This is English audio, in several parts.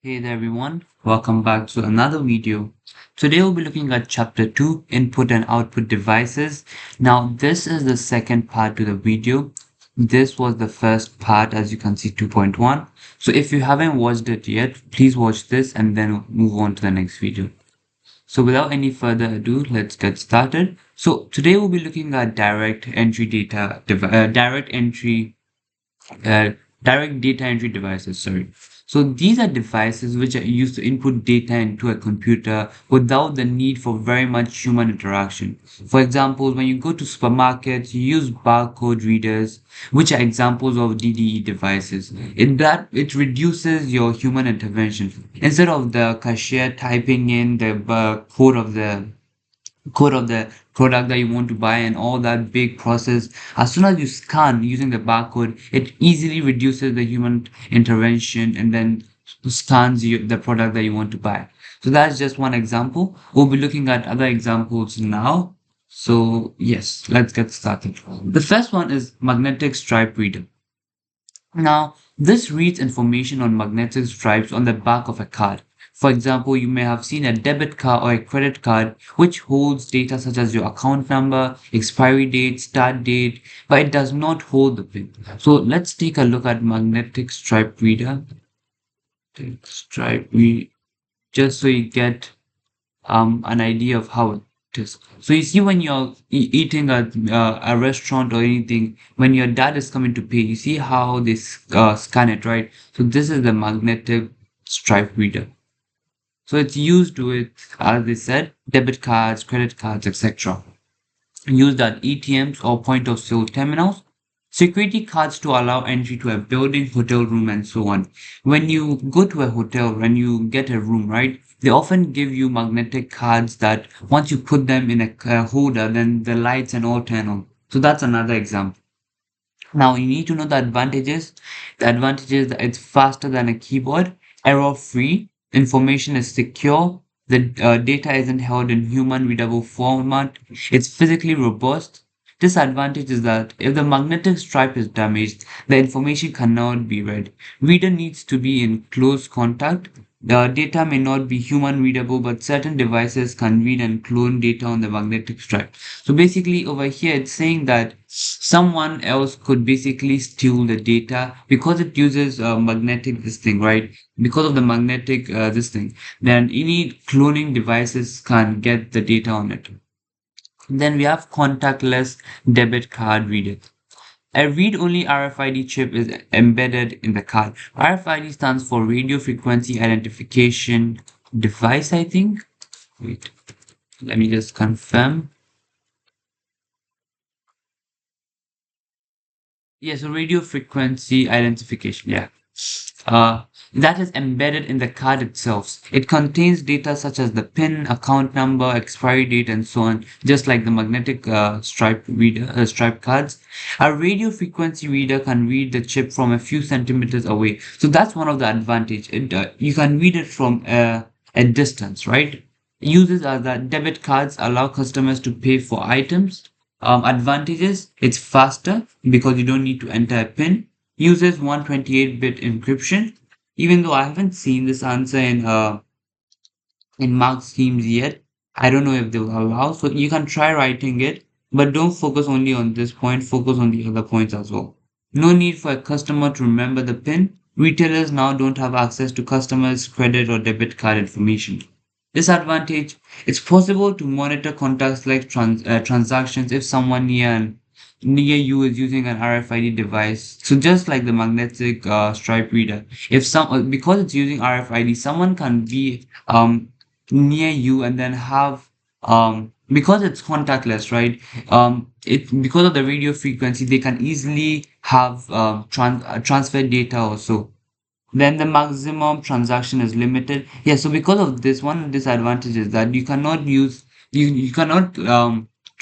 Hey there everyone, welcome back to another video. Today we'll be looking at chapter 2, input and output devices. Now this is the second part to the video. This was the first part, as you can see, 2.1. So if you haven't watched it yet, please watch this and then move on to the next video. So without any further ado, let's get started. So today we'll be looking at uh, direct data entry devices, sorry. So these are devices which are used to input data into a computer without the need for very much human interaction. For example, when you go to supermarkets, you use barcode readers, which are examples of DDE devices. It reduces your human intervention. Instead of the cashier typing in the code of the product that you want to buy and all that big process, as soon as you scan using the barcode, it easily reduces the human intervention and then scans the product that you want to buy. So that's just one example. We'll be looking at other examples now. So yes, let's get started. The first one is magnetic stripe reader. Now, this reads information on magnetic stripes on the back of a card. For example, you may have seen a debit card or a credit card which holds data such as your account number, expiry date, start date, but it does not hold the PIN. So let's take a look at magnetic stripe reader. Stripe reader, just so you get an idea of how it is. So you see when you're eating at a restaurant or anything, when your dad is coming to pay, you see how they scan it, right? So this is the magnetic stripe reader. So it's used with, as they said, debit cards, credit cards, etc. Used at ATMs or point of sale terminals, security cards to allow entry to a building, hotel room, and so on. When you go to a hotel, when you get a room, right, they often give you magnetic cards that once you put them in a holder, then the lights and all turn on. So that's another example. Now you need to know the advantages. The advantage is that it's faster than a keyboard, error free, information is secure, the data isn't held in human readable format, it's physically robust. Disadvantage is that if the magnetic stripe is damaged, the information cannot be read. Reader needs to be in close contact. The data may not be human readable, but certain devices can read and clone data on the magnetic stripe. So basically over here it's saying that someone else could basically steal the data because it uses magnetic this thing, right? Because of the magnetic this thing, then any cloning devices can get the data on it. Then we have contactless debit card reader. A read-only RFID chip is embedded in the card. RFID stands for radio frequency identification device, I think. Wait, let me just confirm. Yeah, so radio frequency identification. Yeah. That is embedded in the card itself. It contains data such as the PIN, account number, expiry date, and so on, just like the magnetic stripe cards. A radio frequency reader can read the chip from a few centimeters away. So that's one of the advantage. You can read it from a distance, right? Uses are that debit cards allow customers to pay for items. Advantages, it's faster because you don't need to enter a PIN. Uses 128-bit encryption. Even though I haven't seen this answer in mark schemes yet, I don't know if they will allow. So you can try writing it, but don't focus only on this point, focus on the other points as well. No need for a customer to remember the PIN. Retailers now don't have access to customers' credit or debit card information. Disadvantage, it's possible to monitor contacts like transactions if someone near you is using an RFID device. So just like the magnetic stripe reader, if because it's using RFID, someone can be near you and then have because it's contactless, right? It because of the radio frequency, they can easily have transfer data also. Then the maximum transaction is limited. Yeah, so because of this, one disadvantage is that you cannot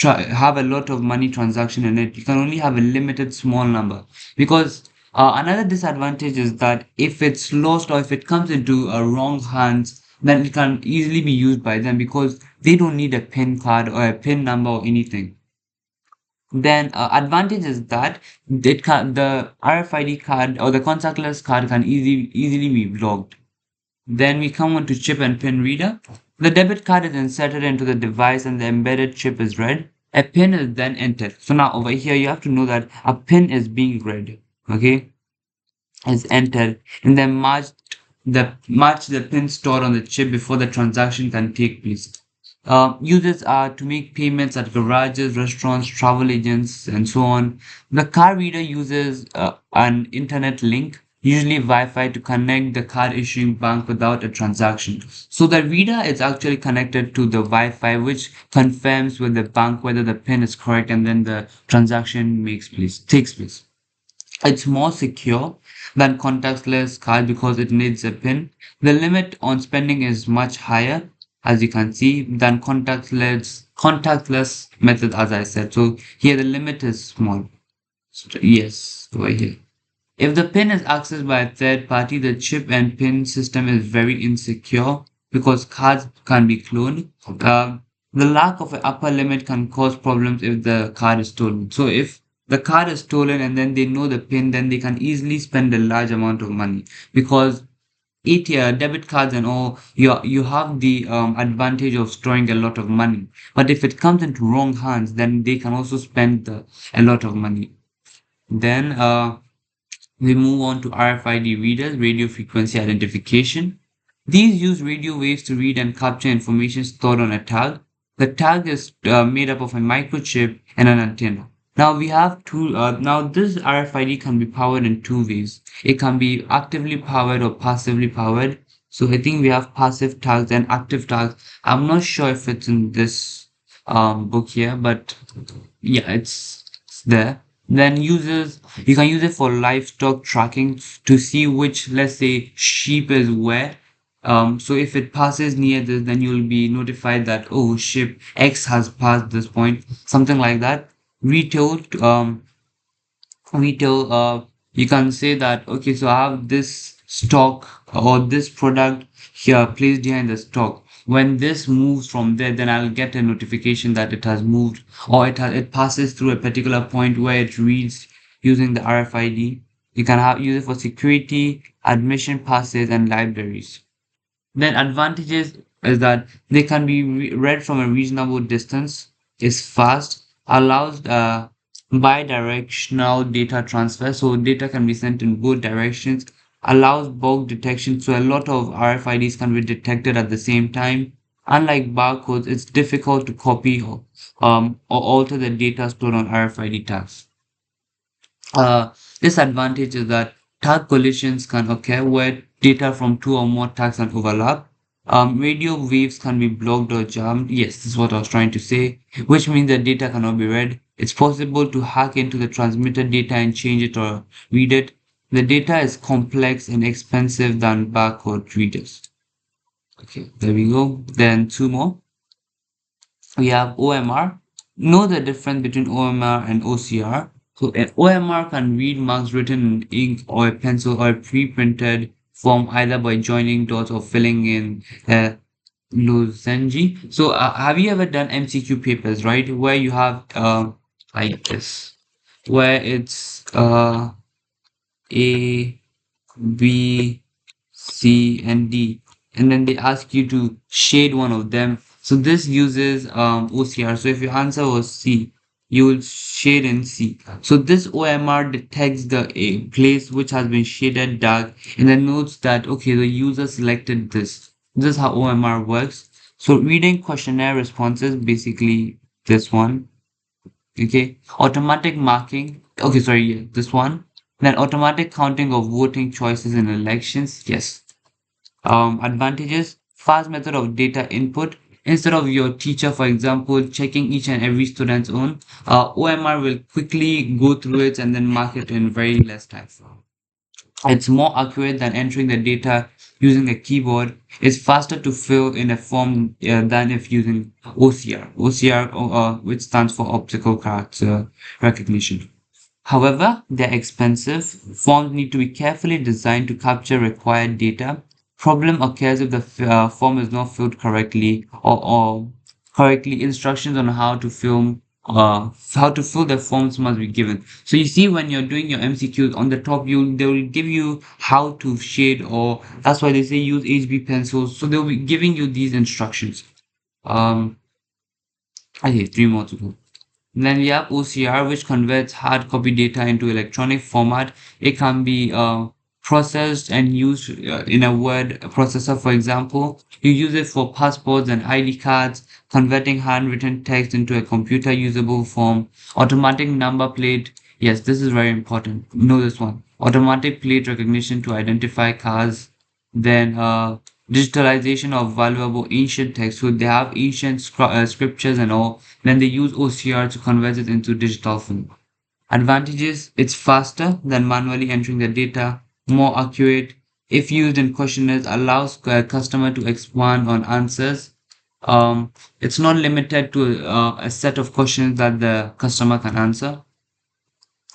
have a lot of money transaction in it. You can only have a limited small number. Because another disadvantage is that if it's lost or if it comes into wrong hands, then it can easily be used by them because they don't need a PIN card or a PIN number or anything. Then advantage is that the RFID card or the contactless card can easily be blocked. Then we come on to chip and pin reader. The debit card is inserted into the device and the embedded chip is read. A pin is then entered. So now over here you have to know that a pin is being read. Okay, is entered and then match the pin stored on the chip before the transaction can take place. Users are to make payments at garages, restaurants, travel agents, and so on. The card reader uses an internet link, usually Wi-Fi, to connect the card issuing bank without a transaction. So the reader is actually connected to the Wi-Fi, which confirms with the bank whether the pin is correct, and then the transaction takes place. It's more secure than contactless card because it needs a PIN. The limit on spending is much higher, as you can see, than contactless method, as I said. So here the limit is small. So, yes, over here. If the PIN is accessed by a third party, the chip and PIN system is very insecure because cards can be cloned. The lack of an upper limit can cause problems if the card is stolen. So if the card is stolen and then they know the PIN, then they can easily spend a large amount of money because ATM, debit cards and all, you have the advantage of storing a lot of money. But if it comes into wrong hands, then they can also spend a lot of money. Then we move on to RFID readers, radio frequency identification. These use radio waves to read and capture information stored on a tag. The tag is made up of a microchip and an antenna. Now we have two. Now this RFID can be powered in two ways. It can be actively powered or passively powered. So I think we have passive tags and active tags. I'm not sure if it's in this book here, but yeah, it's there. Then you can use it for livestock tracking to see which, let's say, sheep is where. So if it passes near this, then you'll be notified that, oh, sheep X has passed this point, something like that. Retail, you can say that, okay, so I have this stock or this product here placed behind the stock. When this moves from there, then I'll get a notification that it has moved, or it passes through a particular point where it reads using the RFID. You can use it for security, admission passes, and libraries. Then advantages is that they can be read from a reasonable distance, is fast, allows bidirectional data transfer, so data can be sent in both directions, allows bulk detection, so a lot of RFIDs can be detected at the same time. Unlike barcodes, it's difficult to copy or alter the data stored on RFID tags. Disadvantage is that tag collisions can occur where data from two or more tags can overlap. Radio waves can be blocked or jammed. Yes, this is what I was trying to say, which means the data cannot be read. It's possible to hack into the transmitted data and change it or read it. The data is complex and expensive than barcode readers. Okay, there we go. Then two more. We have OMR. Know the difference between OMR and OCR. So an OMR can read marks written in ink or a pencil or a pre-printed form either by joining dots or filling in a lozenge. So have you ever done MCQ papers, right? Where you have like this, where it's A, B, C, and D, and then they ask you to shade one of them. So this uses OCR. So if your answer was C, you will shade in C. So this OMR detects the place which has been shaded dark and then notes that, okay, the user selected this. This is how OMR works. So reading questionnaire responses, basically this one. Okay, automatic marking. Okay, sorry, yeah, this one. Then automatic counting of voting choices in elections. Yes. Advantages, fast method of data input. Instead of your teacher, for example, checking each and every student's own, OMR will quickly go through it and then mark it in very less time. It's more accurate than entering the data using a keyboard. It's faster to fill in a form than if using OCR. OCR, which stands for optical character recognition. However, they're expensive. Forms need to be carefully designed to capture required data. Problem occurs if the form is not filled correctly or correctly. Instructions on how to fill how to fill the forms must be given. So you see when you're doing your MCQs on the top, they will give you how to shade, or that's why they say use HB pencils. So they'll be giving you these instructions. Um, okay, three more to go. Then we have OCR, which converts hard copy data into electronic format. It can be processed and used in a word processor, for example. You use it for passports and ID cards, converting handwritten text into a computer usable form. Automatic number plate. Yes, this is very important. Know this one. Automatic plate recognition to identify cars. Then digitalization of valuable ancient text. So they have ancient scriptures and all. Then they use OCR to convert it into digital form. Advantages: it's faster than manually entering the data, more accurate. If used in questionnaires, allows a customer to expand on answers. It's not limited to a set of questions that the customer can answer.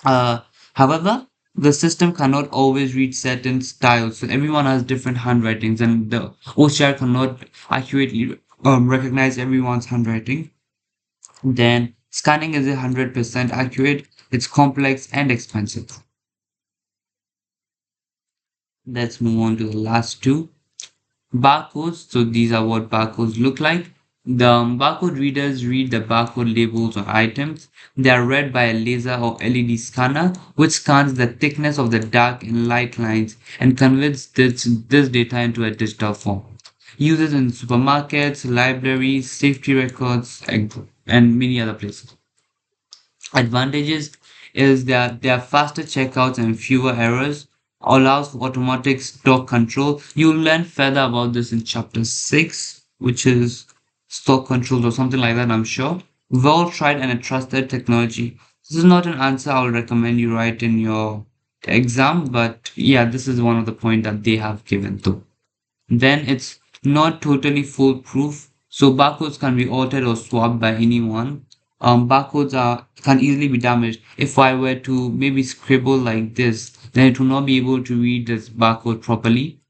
Uh, However, the system cannot always read certain styles. So everyone has different handwritings, and the OCR cannot accurately recognize everyone's handwriting. Then scanning is 100% accurate. It's complex and expensive. Let's move on to the last two. Barcodes. So these are what barcodes look like. The barcode readers read the barcode labels on items. They are read by a laser or LED scanner, which scans the thickness of the dark and light lines and converts this data into a digital form. Uses in supermarkets, libraries, safety records, and many other places. Advantages is that there are faster checkouts and fewer errors, allows for automatic stock control. You'll learn further about this in chapter 6, which is stock controls or something like that, I'm sure. Well tried and a trusted technology. This is not an answer I would recommend you write in your exam, but yeah, this is one of the points that they have given too. Then it's not totally foolproof. So barcodes can be altered or swapped by anyone. Barcodes can easily be damaged. If I were to maybe scribble like this, then it will not be able to read this barcode properly.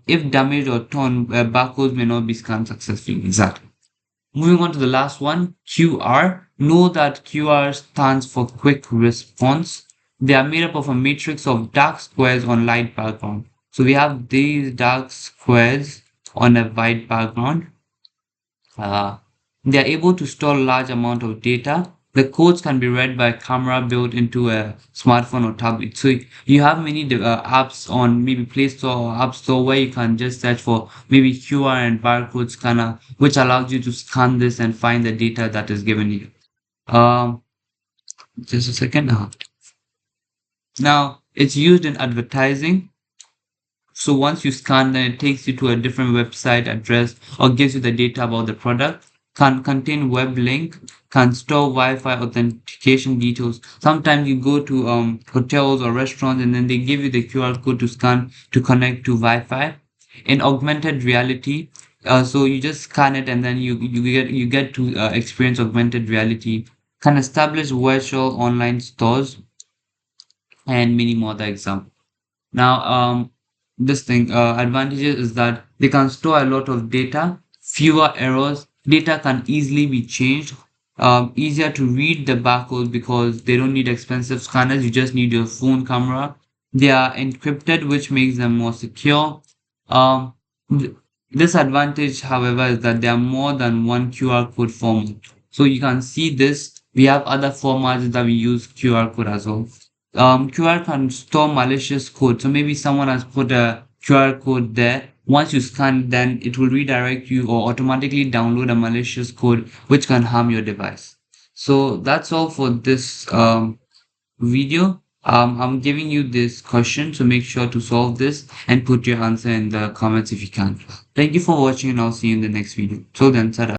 If damaged or torn, barcodes may not be scanned successfully. Exactly. Moving on to the last one, QR. Know that QR stands for quick response. They are made up of a matrix of dark squares on light background. So we have these dark squares on a white background. Uh, they are able to store large amount of data. The codes can be read by a camera built into a smartphone or tablet. So you have many apps on maybe Play Store or App Store where you can just search for maybe QR and barcode scanner, which allows you to scan this and find the data that is given you. Um, just a second. Now it's used in advertising. So once you scan, then it takes you to a different website address or gives you the data about the product. Can contain web link, can store Wi-Fi authentication details. Sometimes you go to hotels or restaurants and then they give you the QR code to scan to connect to Wi-Fi. In augmented reality, so you just scan it and then you get to experience augmented reality. Can establish virtual online stores and many more other examples. Now, this thing advantages is that they can store a lot of data, fewer errors. Data can easily be changed. Easier to read the barcodes because they don't need expensive scanners. You just need your phone camera. They are encrypted, which makes them more secure. Um, th- Disadvantage, however, is that there are more than one QR code format. So you can see this. We have other formats that we use QR code as well. QR can store malicious code. So maybe someone has put a QR code there. Once you scan, then it will redirect you or automatically download a malicious code which can harm your device. So that's all for this video. I'm giving you this question, so make sure to solve this and put your answer in the comments if you can. Thank you for watching, and I'll see you in the next video. Till then, ta